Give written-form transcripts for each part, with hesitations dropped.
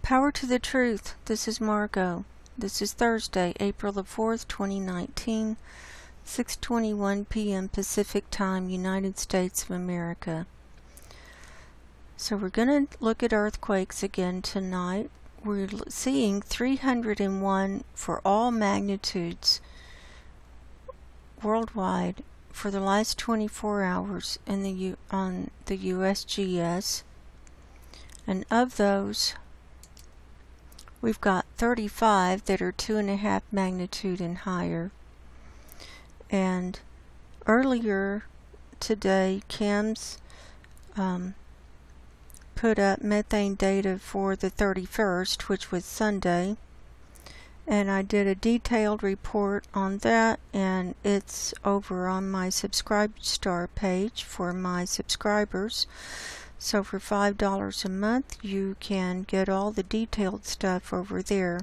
Power to the truth. This is Margo. This is Thursday, April the 4th, 2019, 6:21 p.m. Pacific Time, United States of America. So we're going to look at earthquakes again tonight. We're seeing 301 for all magnitudes worldwide for the last 24 hours in on the USGS. And of those, we've got 35 that are 2.5 magnitude and higher. And earlier today, CAMS put up methane data for the 31st, which was Sunday. And I did a detailed report on that, and it's over on my Subscribestar page for my subscribers. So for $5 a month, you can get all the detailed stuff over there.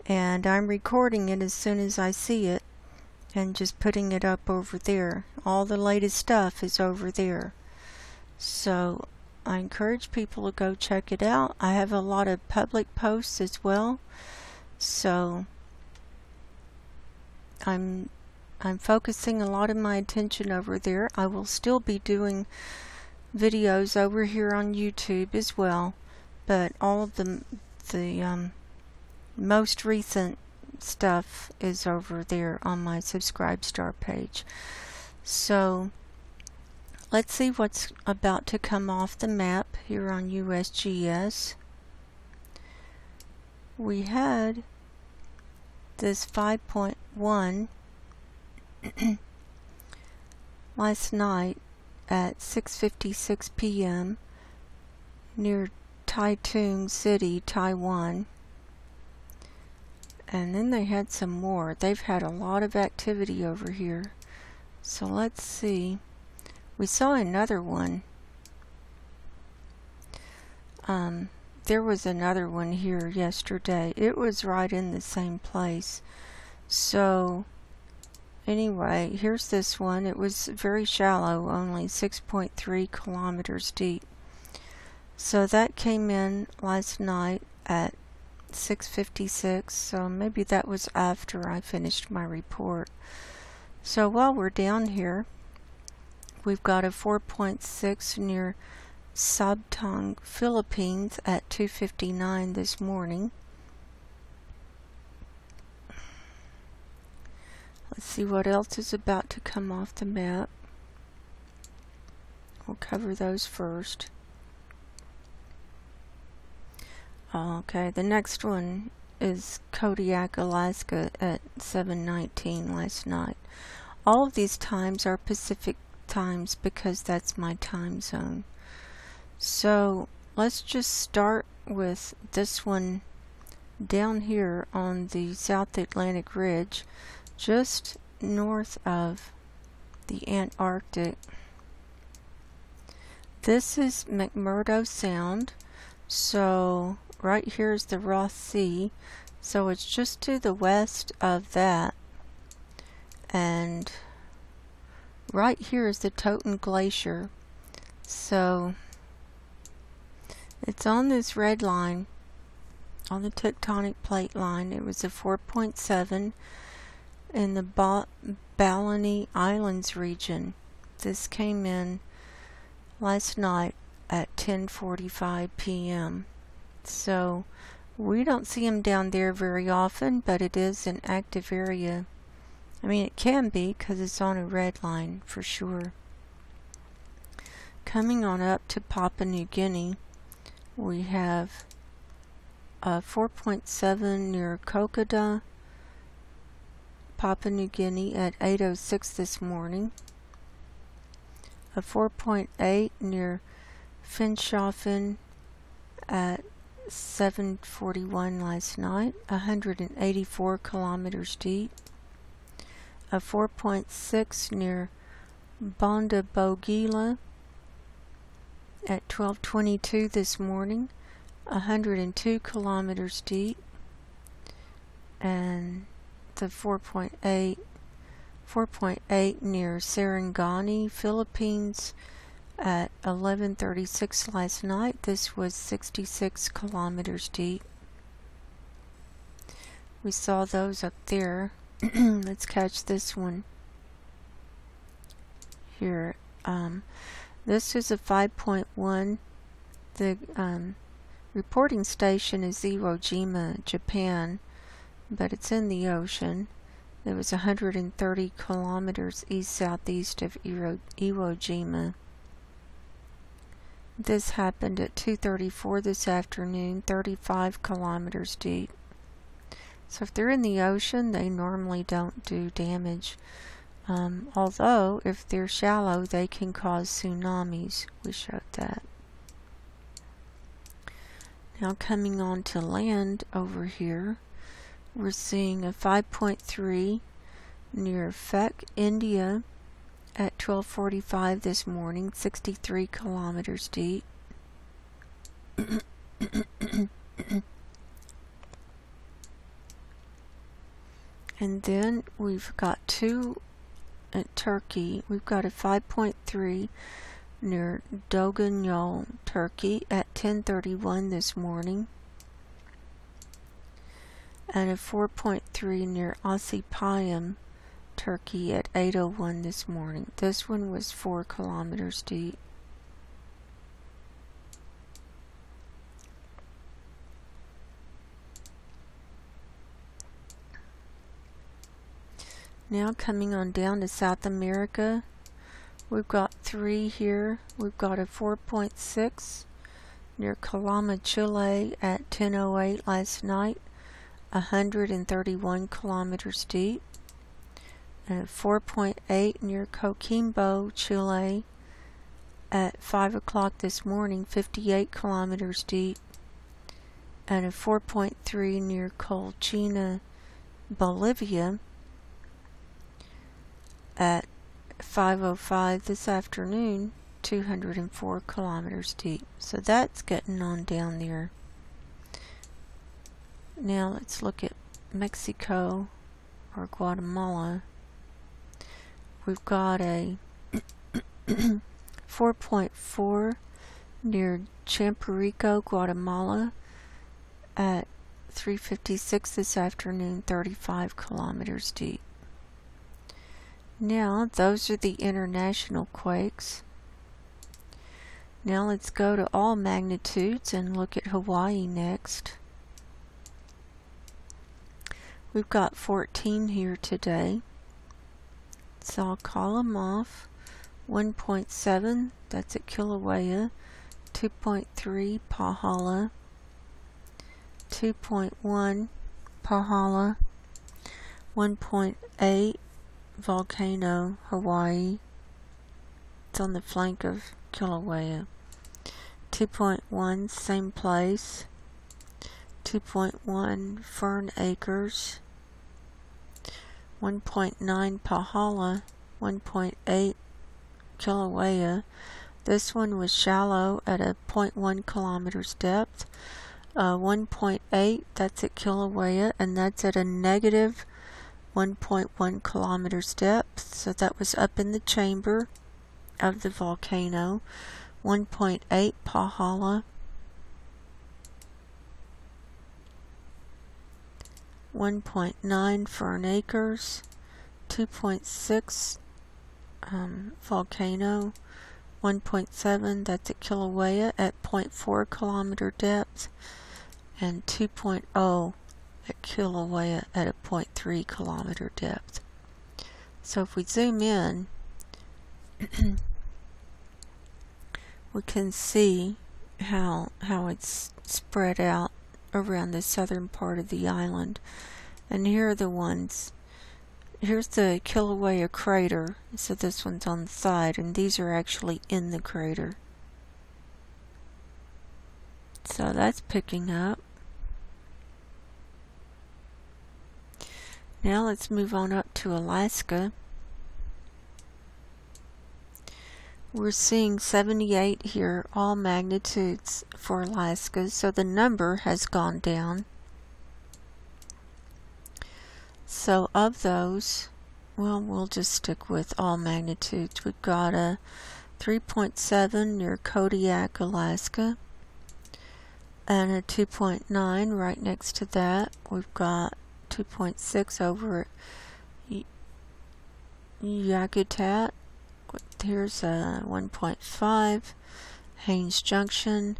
And I'm recording it as soon as I see it and just putting it up over there. All the latest stuff is over there. So I encourage people to go check it out. I have a lot of public posts as well. So I'm focusing a lot of my attention over there. I will still be doing videos over here on YouTube as well, but all of the most recent stuff is over there on my Subscribestar page. So let's see what's about to come off the map here on USGS. We had this 5.1 last night at 6:56 p.m. near Taitung City, Taiwan. And then they had some more. They've had a lot of activity over here. So let's see. We saw another one. There was another one here yesterday. It was right in the same place. So anyway, here's this one. It was very shallow, only 6.3 kilometers deep. So that came in last night at 6:56. So maybe that was after I finished my report. So while we're down here, we've got a 4.6 near Sabtang, Philippines at 2:59 this morning. Let's see what else is about to come off the map. We'll cover those first. Okay, the next one is Kodiak, Alaska at 7:19 last night. All of these times are Pacific times because that's my time zone. So let's just start with this one down here on the South Atlantic Ridge, just north of the Antarctic. This is McMurdo Sound. So right here is the Ross Sea. So it's just to the west of that. And right here is the Totten Glacier. So it's on this red line, on the tectonic plate line. It was a 4.7 in the Balleny Islands region. This came in last night at 10:45 p.m. So we don't see them down there very often, but it is an active area. I mean, it can be because it's on a red line for sure. Coming on up to Papua New Guinea, we have a 4.7 near Kokoda, Papua New Guinea at 8:06 this morning. A 4.8 near Finschhafen at 7:41 last night, 184 kilometers deep. A 4.6 near Bondabogila at 12:22 this morning, 102 kilometers deep. And the 4.8 near Sarangani, Philippines At 11:36 last night, this was 66 kilometers deep. We saw those up there. Let's catch this one here. This is a 5.1. The reporting station is Iwo Jima, Japan, but it's in the ocean. It was 130 kilometers east-southeast of Iwo Jima. This happened at 2:34 this afternoon, 35 kilometers deep. So if they're in the ocean, they normally don't do damage. Although, if they're shallow, they can cause tsunamis. We showed that. Now coming on to land over here, we're seeing a 5.3 near Fek, India at 12:45 this morning, 63 kilometers deep. And then we've got two at Turkey. We've got a 5.3 near Doganyol, Turkey at 10:31 this morning, and a 4.3 near Ossipayam, Turkey at 8:01 this morning. This one was 4 kilometers deep. Now coming on down to South America, we've got 3 here. We've got a 4.6 near Calama, Chile at 10:08 last night, 131 kilometers deep. And a 4.8 near Coquimbo, Chile at 5 o'clock this morning, 58 kilometers deep. And a 4.3 near Colchina, Bolivia at 5:05 this afternoon, 204 kilometers deep. So that's getting on down there. Now let's look at Mexico or Guatemala. We've got a 4.4 near Champerico, Guatemala at 3:56 this afternoon, 35 kilometers deep. Now, those are the international quakes. Now let's go to all magnitudes and look at Hawaii next. We've got 14 here today. So I'll call them off. 1.7, that's at Kilauea. 2.3, Pahala. 2.1, Pahala. 1.8, Volcano, Hawaii. It's on the flank of Kilauea. 2.1, same place. 2.1, Fern Acres. 1.9, Pahala. 1.8, Kilauea. This one was shallow at a 0.1 kilometers depth. 1.8, that's at Kilauea, and that's at a negative 1.1 kilometers depth, so that was up in the chamber of the volcano. 1.8, Pahala. 1.9, Fern Acres. 2.6, Volcano. 1.7, that's at Kilauea at 0.4 kilometer depth, and 2.0 at Kilauea at a 0.3 kilometer depth. So if we zoom in, we can see how it's spread out around the southern part of the island. And here are the ones. Here's the Kilauea crater, so this one's on the side, and these are actually in the crater. So that's picking up. Now let's move on up to Alaska. We're seeing 78 here, all magnitudes for Alaska, so the number has gone down. So of those, well, we'll just stick with all magnitudes. We've got a 3.7 near Kodiak, Alaska, and a 2.9 right next to that. We've got 2.6 over at Yakutat. Here's a 1.5 Haines Junction.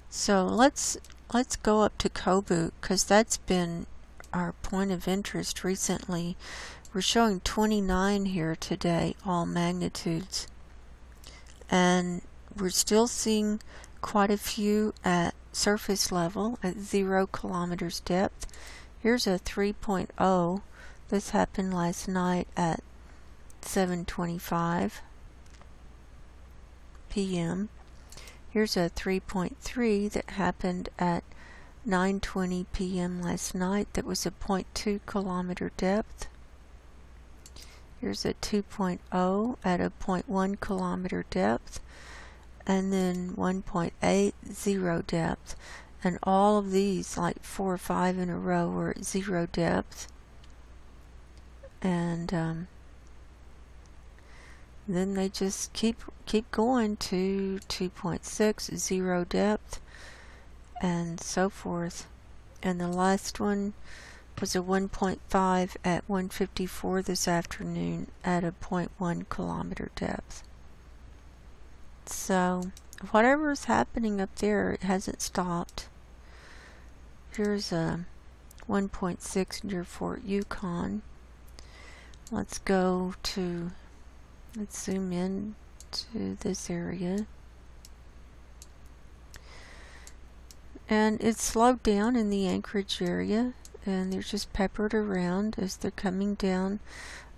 So let's go up to Kobuk, because that's been our point of interest recently. We're showing 29 here today, all magnitudes, and we're still seeing quite a few at surface level at 0 kilometers depth. Here's a 3.0. This happened last night at 7:25 p.m. Here's a 3.3 that happened at 9:20 p.m. last night. That was a 0.2 kilometer depth. Here's a 2.0 at a 0.1 kilometer depth, and then 1.8 0 depth. And all of these, like 4 or 5 in a row, were at 0 depth. And then they just keep going to 2.6 0 depth, and so forth. And the last one was a 1.5 at 1:54 this afternoon at a 0.1 kilometer depth. So whatever is happening up there, it hasn't stopped. Here's a 1.6 near Fort Yukon. Let's zoom in to this area. And it's slowed down in the Anchorage area, and they're just peppered around as they're coming down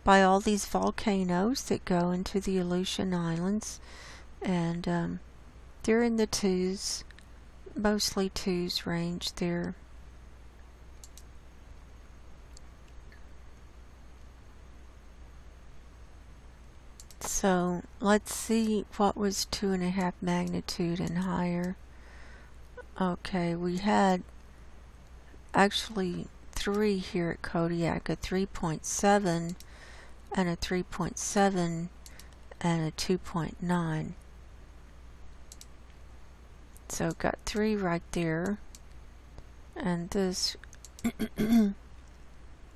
by all these volcanoes that go into the Aleutian Islands. And they're in the 2s, mostly 2s range there. So let's see what was 2.5 magnitude and higher. Okay, we had actually 3 here at Kodiak, a 3.7 and a 3.7 and a 2.9. So got 3 right there, and this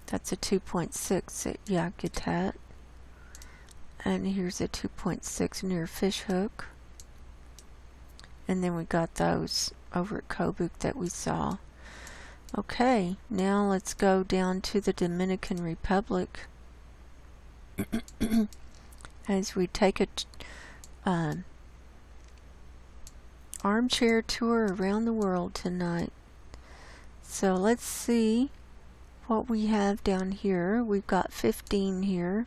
that's a 2.6 at Yakutat, and here's a 2.6 near Fishhook, and then we got those over at Kobuk that we saw. Okay, now let's go down to the Dominican Republic as we take a armchair tour around the world tonight. So let's see what we have down here. We've got 15 here.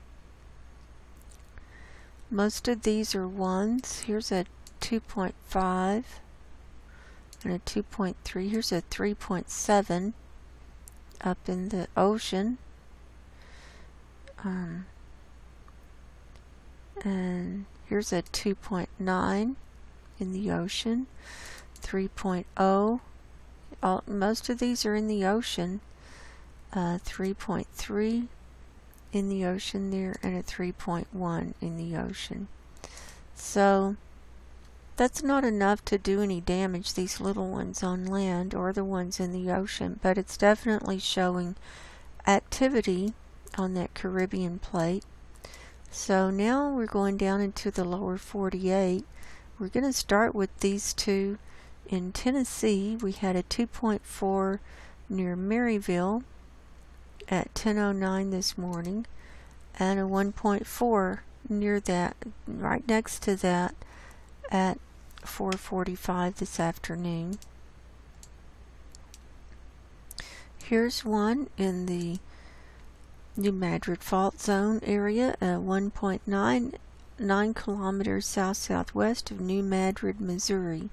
Most of these are 1s. Here's a 2.5 and a 2.3. Here's a 3.7 up in the ocean. And here's a 2.9 in the ocean. 3.0. Most of these are in the ocean. 3.3 in the ocean there, and a 3.1 in the ocean. So that's not enough to do any damage, these little ones on land or the ones in the ocean, but it's definitely showing activity on that Caribbean plate. So now we're going down into the lower 48. We're going to start with these 2 in Tennessee. We had a 2.4 near Maryville at 10:09 this morning, and a 1.4 near that, right next to that, at 4:45 this afternoon. Here's one in the New Madrid Fault Zone area, 1.9 kilometers south-southwest of New Madrid, Missouri,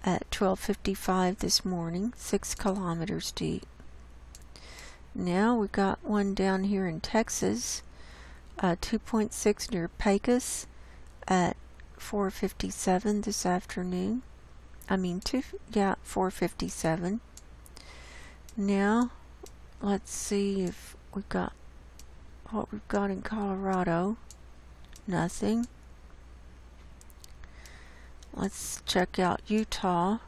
at 12:55 this morning, 6 kilometers deep. Now we got one down here in Texas, 2.6 near Pecos at 4:57 this afternoon. 4:57. Now let's see if we got what we've got in Colorado. Nothing. Let's check out Utah.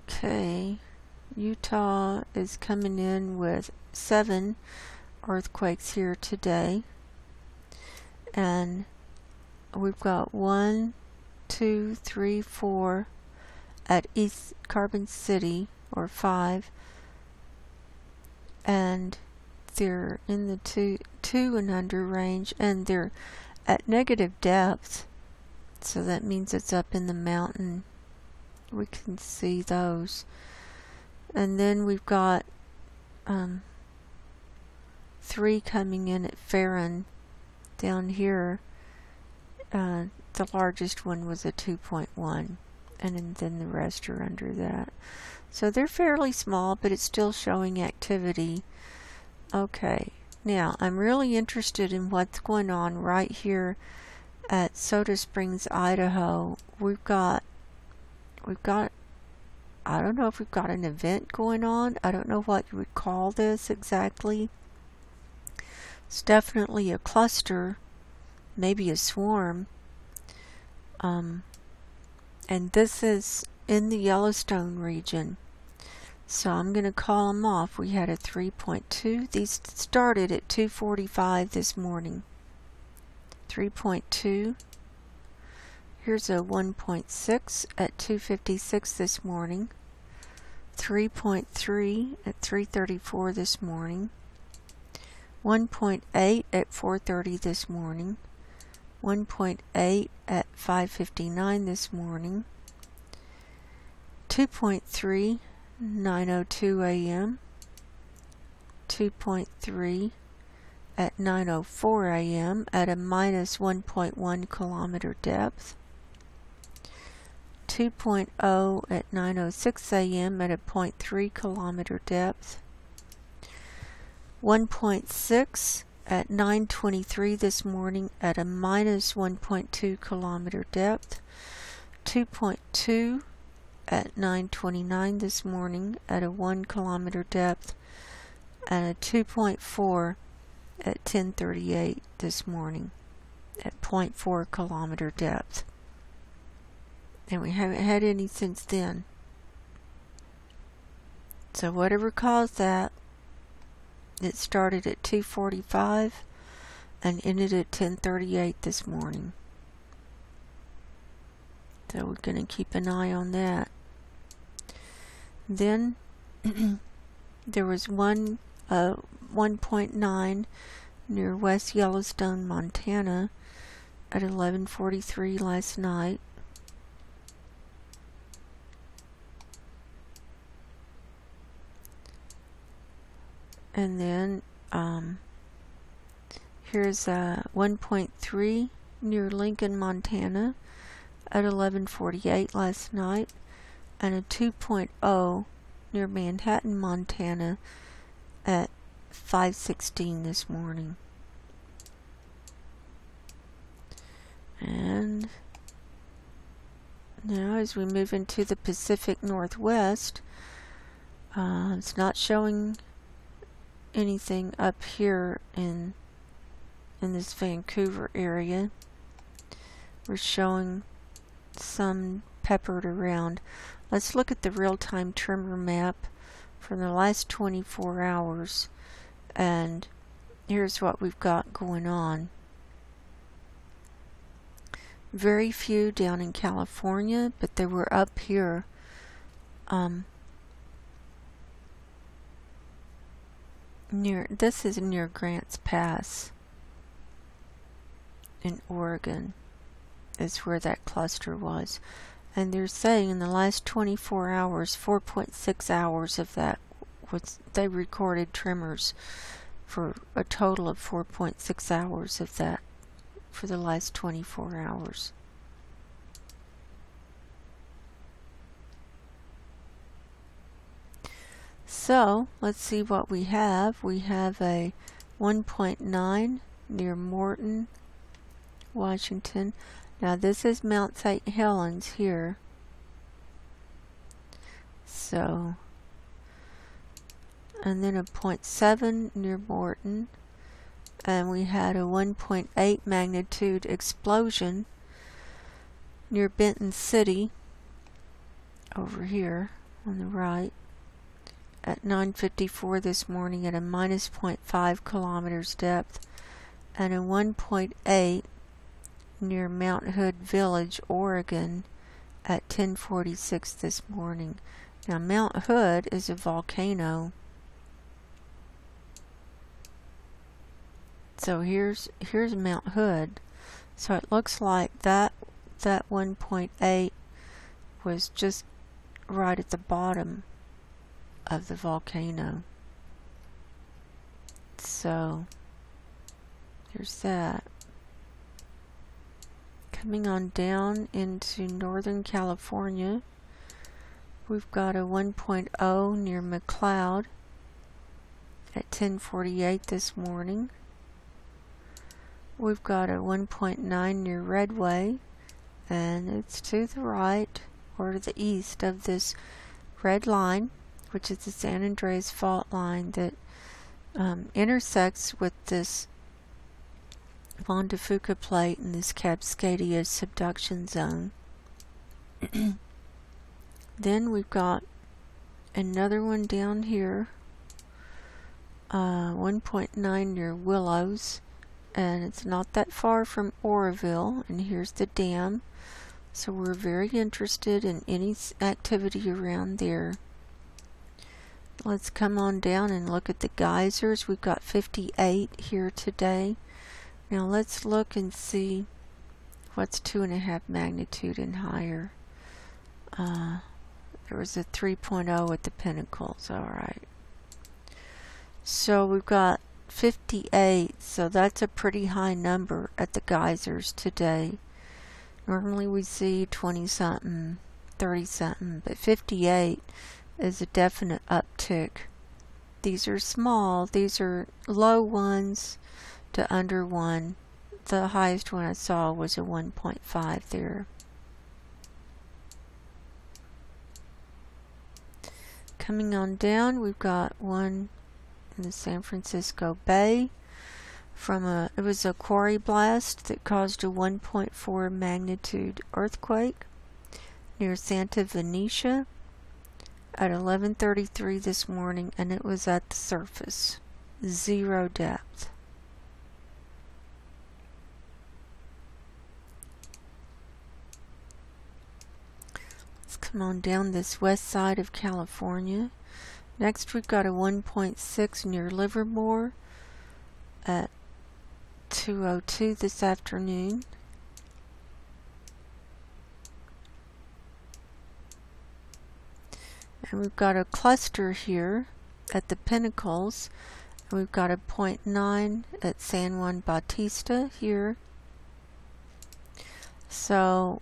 Okay, Utah is coming in with 7 earthquakes here today, and we've got 1, 2, 3, 4 at East Carbon City, or 5, and they're in the 2 and under range, and they're at negative depth, so that means it's up in the mountain. We can see those. And then we've got 3 coming in at Farron down here. The largest one was a 2.1, and then the rest are under that. So they're fairly small, but it's still showing activity. Okay, now I'm really interested in what's going on right here at Soda Springs, Idaho. We've got, I don't know if we've got an event going on. I don't know what you would call this exactly. It's definitely a cluster, maybe a swarm. And this is in the Yellowstone region. So I'm going to call them off. We had a 3.2. These started at 2:45 this morning. 3.2. Here's a 1.6 at 2:56 this morning. 3.3 at 3:34 this morning. 1.8 at 4:30 this morning. 1.8 at 5:59 this morning. 2.3, 9:02 a.m. 2.3 at 9:04 a.m. at a minus 1.1 kilometer depth. 2.0 at 9:06 a.m. at a 0.3 kilometer depth. 1.6 at 9:23 this morning at a minus 1.2 kilometer depth. 2.2 at 9:29 this morning at a 1 kilometer depth, and a 2.4 at 10:38 this morning at 0.4 kilometer depth. And we haven't had any since then. So whatever caused that, it started at 2:45 and ended at 10:38 this morning. So we're going to keep an eye on that. Then there was 1.9 near West Yellowstone, Montana at 11:43 last night. And then here's a 1.3 near Lincoln, Montana at 11:48 last night, and a 2.0 near Manhattan, Montana at 5:16 this morning. And now as we move into the Pacific Northwest, it's not showing anything up here in this Vancouver area. We're showing some peppered around. Let's look at the real-time tremor map for the last 24 hours, and here's what we've got going on. Very few down in California, but they were up here. This is near Grants Pass in Oregon, is where that cluster was. And they're saying in the last 24 hours, 4.6 hours of that they recorded tremors, for a total of 4.6 hours of that for the last 24 hours. So let's see what we have. We have a 1.9 near Morton, Washington. Now this is Mount St. Helens here. So, and then a 0.7 near Morton, and we had a 1.8 magnitude explosion near Benton City over here on the right at 9:54 this morning at a minus 0.5 kilometers depth, and a 1.8 near Mount Hood Village, Oregon at 10:46 this morning. Now Mount Hood is a volcano. So here's Mount Hood. So it looks like that 1.8 was just right at the bottom of the volcano. So there's that. Coming on down into Northern California, we've got a 1.0 near McLeod at 10:48 this morning. We've got a 1.9 near Redway, and it's to the right or to the east of this red line, which is the San Andreas fault line that intersects with this Juan de Fuca plate in this Cascadia subduction zone. Then we've got another one down here, 1.9 near Willows, and it's not that far from Oroville, and here's the dam. So we're very interested in any activity around there. Let's come on down and look at the geysers. We've got 58 here today. Now let's look and see what's 2.5 magnitude and higher. There was a 3.0 at the Pinnacles. Alright. So we've got 58, so that's a pretty high number at the geysers today. Normally we see 20 something, 30 something, but 58 is a definite uptick. These are small, these are low ones to under 1. The highest one I saw was a 1.5 there. Coming on down, we've got one in the San Francisco Bay it was a quarry blast that caused a 1.4 magnitude earthquake near Santa Venetia at 11:33 this morning, and it was at the surface, 0 depth. Let's come on down this west side of California. Next we've got a 1.6 near Livermore at 2:02 this afternoon. And we've got a cluster here at the Pinnacles. And we've got a 0.9 at San Juan Bautista here. So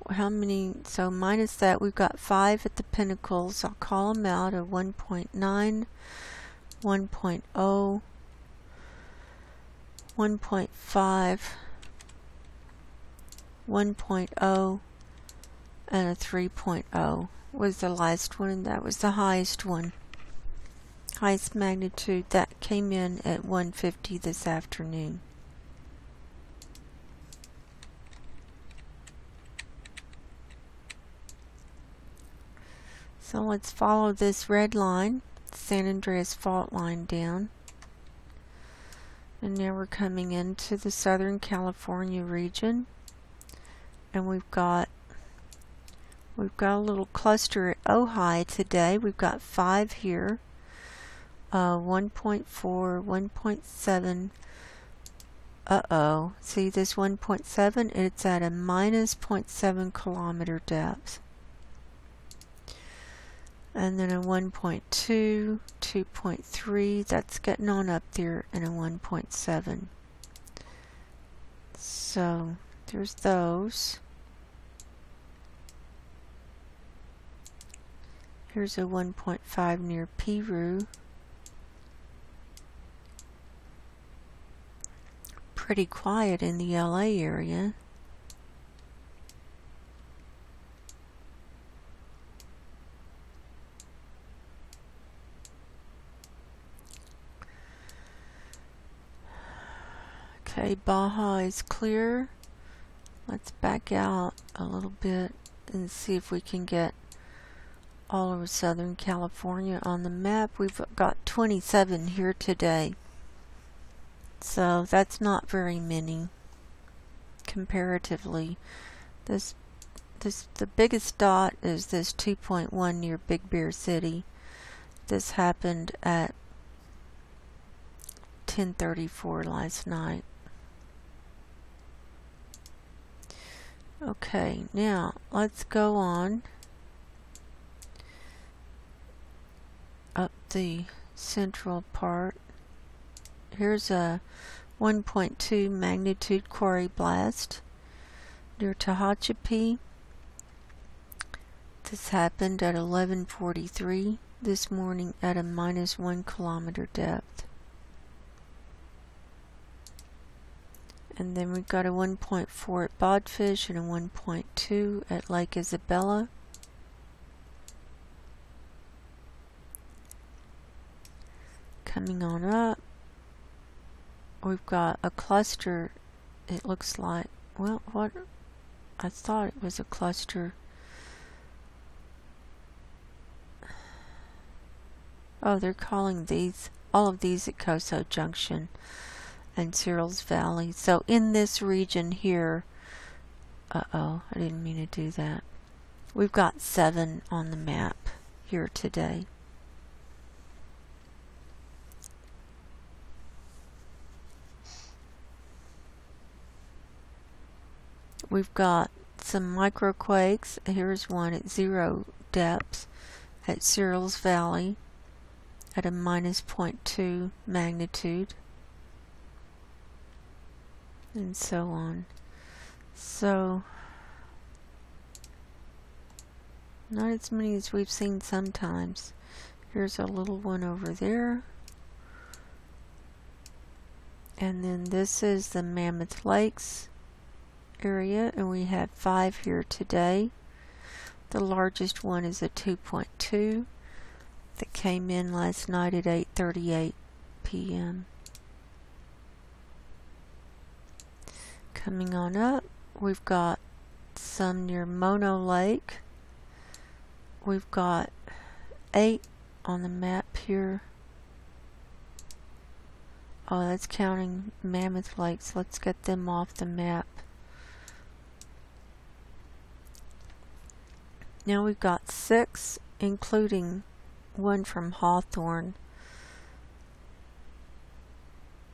so minus that, we've got 5 at the Pinnacles. I'll call them out, a 1.9, 1.0, 1.5, 1.0, and a 3.0 was the last one, and that was the highest one. Highest magnitude that came in at 1:50 this afternoon. So let's follow this red line, San Andreas fault line down. And now we're coming into the Southern California region. And we've got a little cluster at Ojai today. We've got 5 here. 1.4, 1.7. Uh-oh. See this 1.7? It's at a minus 0.7 kilometer depth. And then a 1.2, 2.3, that's getting on up there, and a 1.7. So there's those. Here's a 1.5 near Piru. Pretty quiet in the LA area. Okay, Baja is clear. Let's back out a little bit and see if we can get all over Southern California on the map. We've got 27 here today, so that's not very many comparatively. The biggest dot is this 2.1 near Big Bear City. This happened at 10:34 last night. Okay, now let's go on up the central part. Here's a 1.2 magnitude quarry blast near Tehachapi. This happened at 11:43 this morning at a -1 kilometer depth. And then we've got a 1.4 at Bodfish and a 1.2 at Lake Isabella. Coming on up, we've got a cluster. It looks like, well, what I thought it was a cluster. Oh, they're calling these, all of these at Coso Junction and Cyril's Valley. So in this region here, I didn't mean to do that. We've got 7 on the map here today. We've got some microquakes. Here's one at 0 depth at Cyril's Valley at a -0.2 magnitude, and so on. So not as many as we've seen sometimes. Here's a little one over there, and then this is the Mammoth Lakes area, and we have 5 here today. The largest one is a 2.2 that came in last night at 8:38 p.m. Coming on up, we've got some near Mono Lake. We've got 8 on the map here. Oh, that's counting Mammoth Lakes. Let's get them off the map. Now we've got 6, including one from Hawthorne.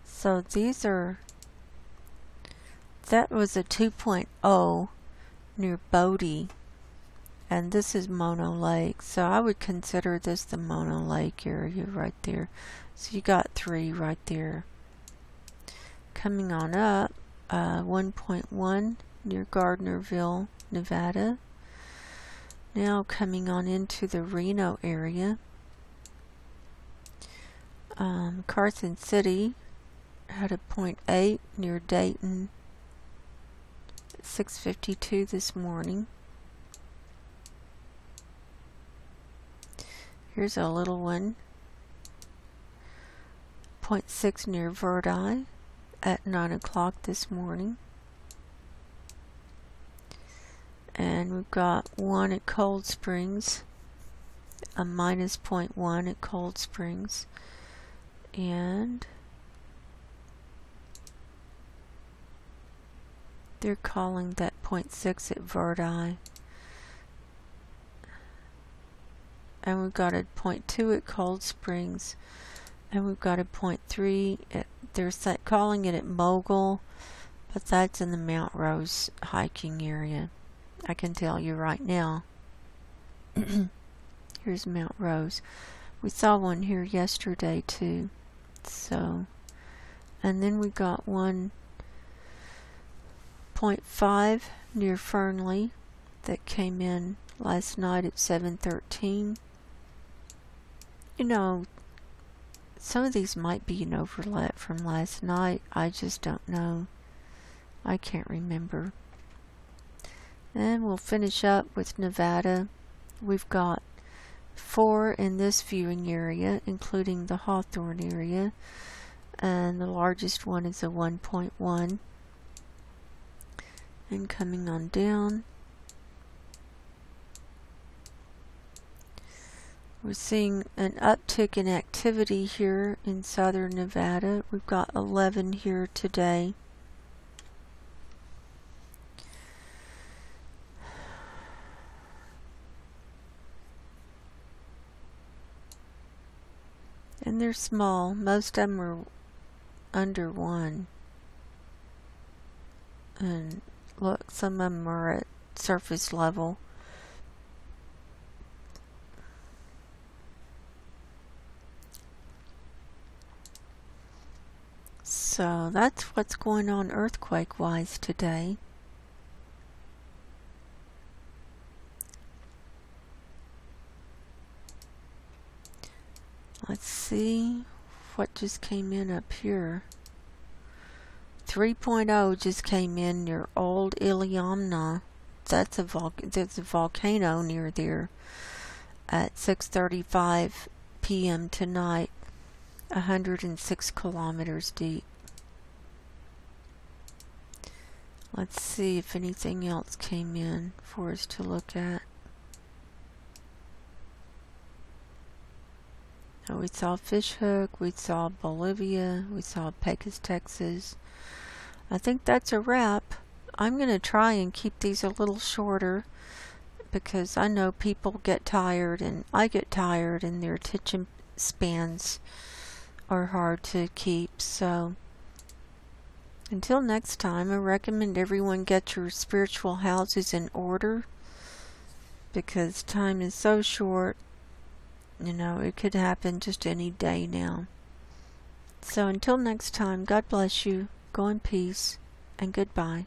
So these are, that was a 2.0 near Bodie, and this is Mono Lake. So I would consider this the Mono Lake area right there. So you got 3 right there. Coming on up, 1.1 near Gardnerville, Nevada. Now coming on into the Reno area. Carson City had a 0.8 near Dayton at 6:52 this morning. Here's a little one, 0.6 near Verdi at 9 o'clock this morning. And we've got 1 at Cold Springs, a -0.1 at Cold Springs, and they're calling that 0.6 at Verdi. And we've got a 0.2 at Cold Springs, and we've got a 0.3 at, they're calling it at Mogul, but that's in the Mount Rose hiking area. I can tell you right now. Here's Mount Rose. We saw one here yesterday too. So, and then we got 1.5 near Fernley that came in last night at 7:13. You know, some of these might be an overlap from last night. I just don't know. I can't remember. And we'll finish up with Nevada. We've got 4 in this viewing area, including the Hawthorne area. and the largest one is a 1.1. And coming on down, we're seeing an uptick in activity here in southern Nevada. We've got 11 here today. And they're small. Most of them are under 1. And look, some of them are at surface level. So that's what's going on earthquake-wise today. Let's see what just came in up here. 3.0 just came in near Old Iliamna. There's a volcano near there at 6:35 p.m. tonight. 106 kilometers deep. Let's see if anything else came in for us to look at. Oh, we saw Fishhook, we saw Bolivia, we saw Pecos, Texas. I think that's a wrap. I'm going to try and keep these a little shorter because I know people get tired and I get tired and their attention spans are hard to keep. So until next time, I recommend everyone get your spiritual houses in order because time is so short. You know, it could happen just any day now. So until next time, God bless you, go in peace, and goodbye.